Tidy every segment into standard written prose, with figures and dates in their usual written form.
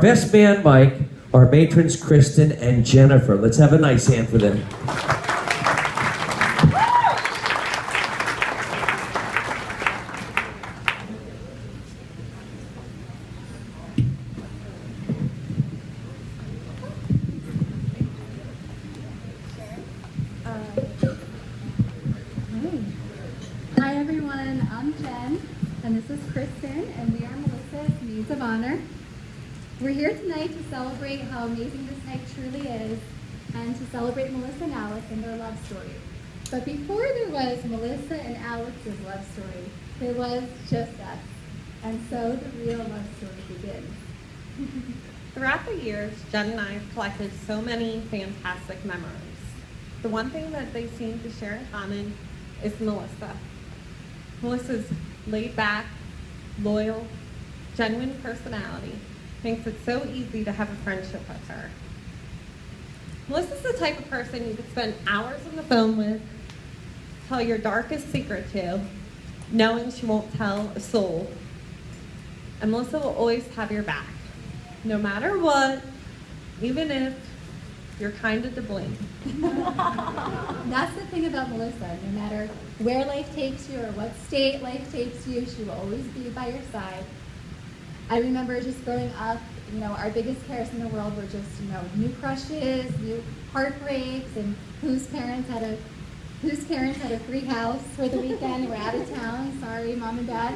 Best man, Mike, our matrons, Kristen and Jennifer. Let's have a nice hand for them. Hi everyone, I'm Jen, and this is Kristen, and we are Melissa's Maids of Honor. We're here tonight to celebrate how amazing this night truly is, and to celebrate Melissa and Alex and their love story. But before there was Melissa and Alex's love story, there was just us. And so the real love story begins. Throughout the years, Jen and I have collected so many fantastic memories. The one thing that they seem to share in common is Melissa. Melissa's laid back, loyal, genuine personality makes it so easy to have a friendship with her. Melissa's the type of person you could spend hours on the phone with, tell your darkest secret to, knowing she won't tell a soul. And Melissa will always have your back, no matter what, even if you're kind of to blame. That's the thing about Melissa. No matter where life takes you or what state life takes you, she will always be by your side. I remember just growing up, our biggest cares in the world were just, new crushes, new heartbreaks, and whose parents had a free house for the weekend and were out of town. Sorry, mom and dad.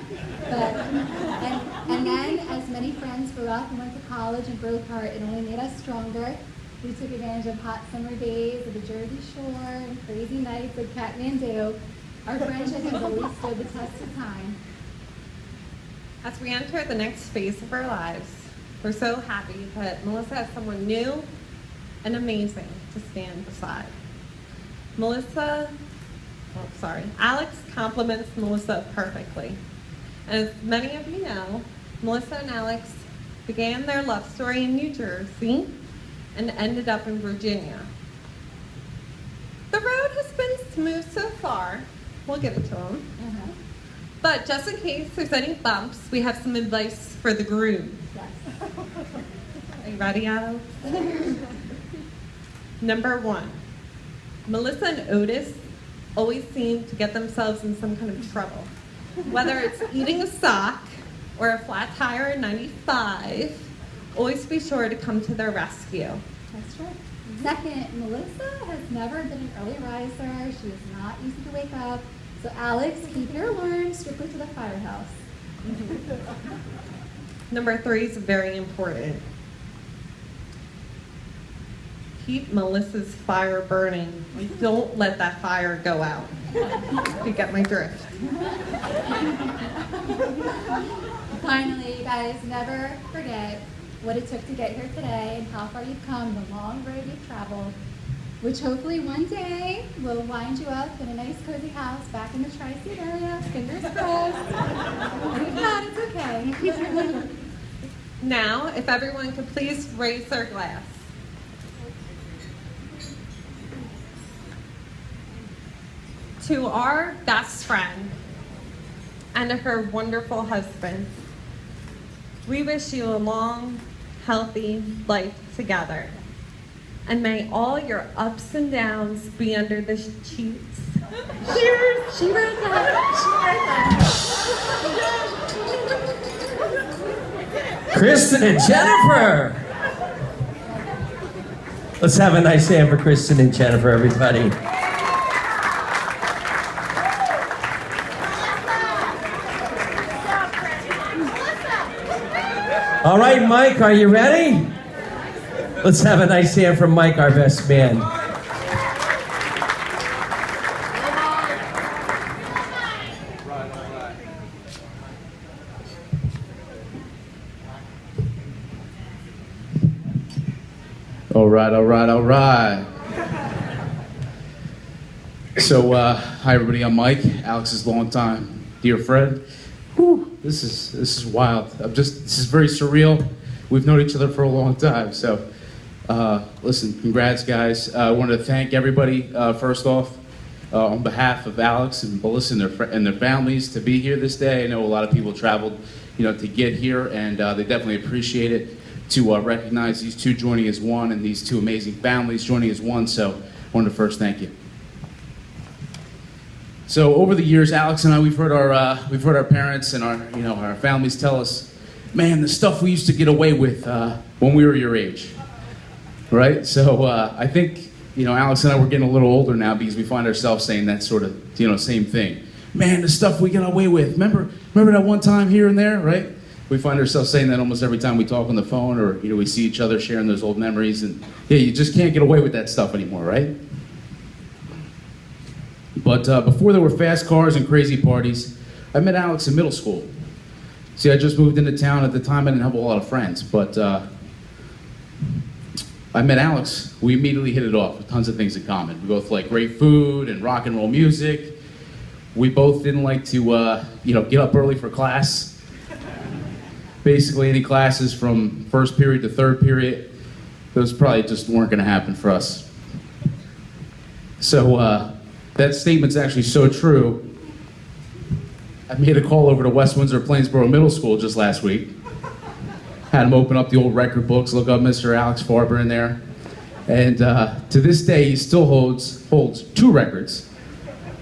And then, as many friends grew up and went to college and broke apart, it only made us stronger. We took advantage of hot summer days at the Jersey Shore and crazy nights at Kathmandu. Our friendship has always stood the test of time. As we enter the next phase of our lives, we're so happy that Melissa has someone new and amazing to stand beside. Alex compliments Melissa perfectly. And as many of you know, Melissa and Alex began their love story in New Jersey and ended up in Virginia. The road has been smooth so far. We'll give it to them. But just in case there's any bumps, we have some advice for the groom. Yes. Are you ready, Alex? Number 1, Melissa and Otis always seem to get themselves in some kind of trouble. Whether it's eating a sock or a flat tire in 95, always be sure to come to their rescue. That's right. Second, Melissa has never been an early riser. She is not easy to wake up. So Alex, keep your alarm strictly to the firehouse. Number 3 is very important. Keep Melissa's fire burning. Don't let that fire go out. You get my drift. Finally, you guys, never forget what it took to get here today and how far you've come, the long road you've traveled, which hopefully one day will wind you up in a nice cozy house back in the Tri-State area. Fingers crossed. But if not, it's okay. Now, if everyone could please raise their glass. To our best friend and to her wonderful husband, we wish you a long, healthy life together. And may all your ups and downs be under the sheets. Cheers! She wrote that. Kristen and Jennifer. Let's have a nice hand for Kristen and Jennifer, everybody. All right, Mike, are you ready? Let's have a nice hand from Mike, our best man. All right. So, hi everybody, I'm Mike, Alex's longtime dear friend. Whew, this is wild. This is very surreal. We've known each other for a long time, so listen, congrats guys. I wanted to thank everybody, first off, on behalf of Alex and Melissa and their families to be here this day. I know a lot of people traveled, to get here, and they definitely appreciate it. to recognize these two joining as one and these two amazing families joining as one. So I wanted to first thank you. So over the years, Alex and I, we've heard our parents and our families tell us, man, the stuff we used to get away with when we were your age, right? So I think Alex and I, we're getting a little older now because we find ourselves saying that sort of same thing. Man, the stuff we got away with. Remember that one time here and there, right? We find ourselves saying that almost every time we talk on the phone or we see each other sharing those old memories, and yeah, you just can't get away with that stuff anymore, right? But before there were fast cars and crazy parties, I met Alex in middle school. See, I just moved into town at the time. I didn't have a lot of friends, but I met Alex. We immediately hit it off with tons of things in common. We both like great food and rock and roll music. We both didn't like to, get up early for class. Basically, any classes from first period to third period, those probably just weren't going to happen for us. So that statement's actually so true. I made a call over to West Windsor Plainsboro Middle School just last week. Had him open up the old record books, look up Mr. Alex Farber in there. And to this day, he still holds 2 records.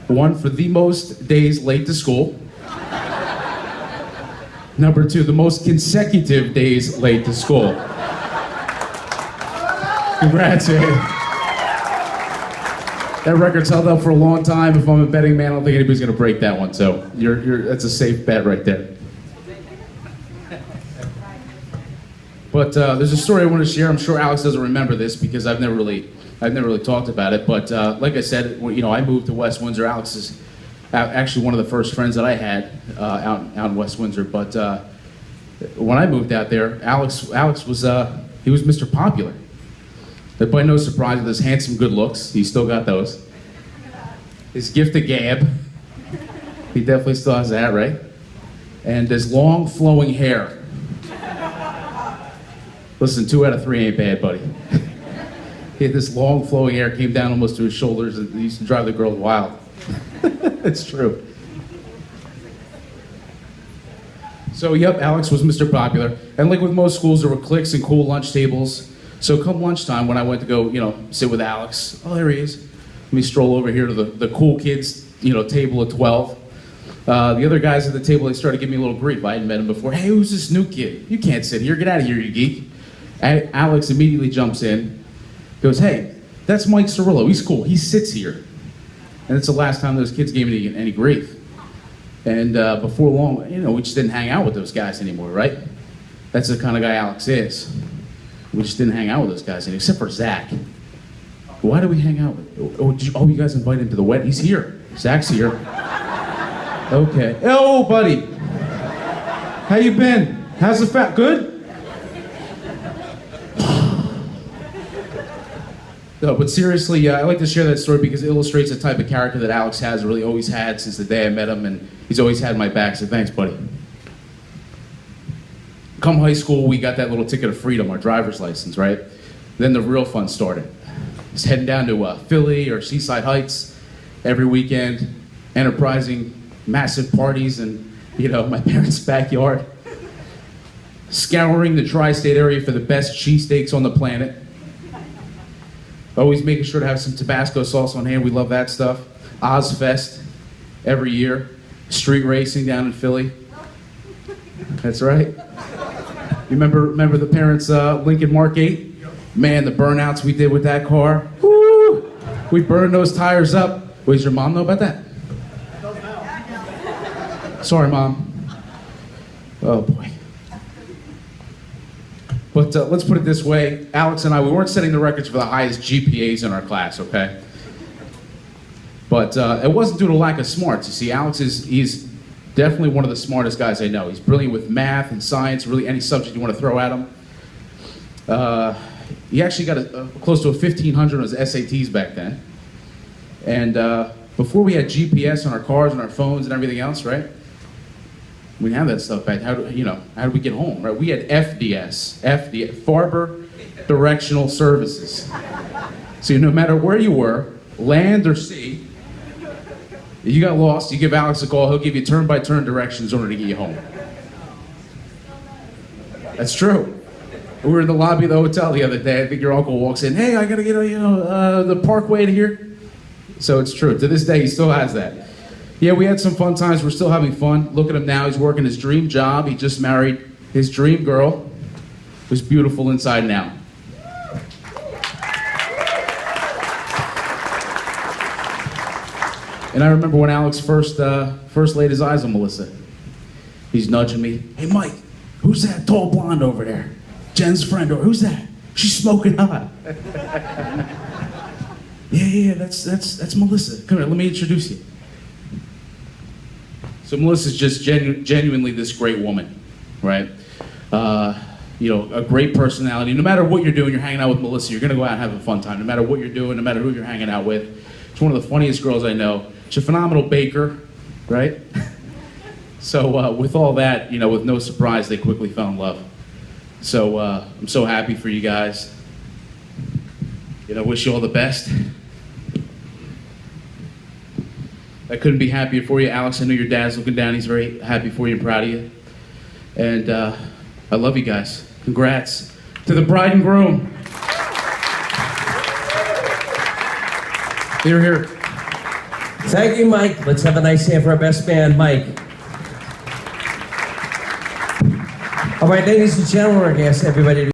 One for the most days late to school. Number 2, the most consecutive days late to school. Congrats, man. That record's held up for a long time. If I'm a betting man, I don't think anybody's going to break that one. So that's a safe bet right there. But there's a story I want to share. I'm sure Alex doesn't remember this because I've never really talked about it. But like I said, I moved to West Windsor. Alex is actually one of the first friends that I had out in West Windsor. But when I moved out there, Alex was he was Mr. Popular. But by no surprise, with his handsome good looks, he still got those. His gift of gab, he definitely still has that, right? And his long flowing hair. Listen, 2 out of 3 ain't bad, buddy. He had this long flowing hair, came down almost to his shoulders, and he used to drive the girls wild. It's true. So, yep, Alex was Mr. Popular. And like with most schools, there were cliques and cool lunch tables. So come lunchtime, when I went to go, sit with Alex, oh, there he is. Let me stroll over here to the cool kids, table of 12. The other guys at the table, they started giving me a little grief. I hadn't met him before. Hey, who's this new kid? You can't sit here. Get out of here, you geek. Alex immediately jumps in, goes, hey, that's Mike Cirillo. He's cool. He sits here. And it's the last time those kids gave me any grief. And before long, we just didn't hang out with those guys anymore, right? That's the kind of guy Alex is. We just didn't hang out with those guys anymore, except for Zach. Why do we hang out with? You guys invited him to the wedding? He's here. Zach's here. Okay. Oh, buddy. How you been? How's the fat? Good? No, but seriously, I like to share that story because it illustrates the type of character that Alex has, really always had since the day I met him, and he's always had my back, so thanks, buddy. Come high school, we got that little ticket of freedom, our driver's license, right? Then the real fun started. Just heading down to Philly or Seaside Heights every weekend, enterprising massive parties in, my parents' backyard. Scouring the tri-state area for the best cheesesteaks on the planet. Always making sure to have some Tabasco sauce on hand. We love that stuff. Ozfest every year. Street racing down in Philly. That's right. You remember the parents' Lincoln Mark 8? Man, the burnouts we did with that car. Woo! We burned those tires up. Wait, does your mom know about that? Sorry, Mom. Oh, boy. But let's put it this way. Alex and I, we weren't setting the records for the highest GPAs in our class, okay? But it wasn't due to lack of smarts. You see, he's definitely one of the smartest guys I know. He's brilliant with math and science, really any subject you want to throw at him. He actually got close to a 1,500 on his SATs back then. And before we had GPS on our cars and our phones and everything else, right? We didn't have that stuff back. How did we get home, right? We had FDS, Farber Directional Services. So no matter where you were, land or sea, if you got lost, you give Alex a call, he'll give you turn-by-turn directions in order to get you home. That's true. We were in the lobby of the hotel the other day. I think your uncle walks in. Hey, I gotta get the Parkway to here. So it's true. To this day, he still has that. Yeah, we had some fun times. We're still having fun. Look at him now. He's working his dream job. He just married his dream girl, who's beautiful inside and out. And I remember when Alex first laid his eyes on Melissa. He's nudging me. Hey, Mike, who's that tall blonde over there? Jen's friend, or who's that? She's smoking hot. Yeah, that's Melissa. Come here, let me introduce you. So Melissa's just genuinely this great woman, right? A great personality. No matter what you're doing, you're hanging out with Melissa, you're gonna go out and have a fun time. No matter what you're doing, no matter who you're hanging out with. She's one of the funniest girls I know. She's a phenomenal baker, right? So with all that, with no surprise, they quickly fell in love. So I'm so happy for you guys. Wish you all the best. I couldn't be happier for you, Alex. I know your dad's looking down. He's very happy for you and proud of you. And I love you guys. Congrats to the bride and groom. They're here. Thank you, Mike. Let's have a nice hand for our best man, Mike. All right, ladies and gentlemen, we're going to ask everybody to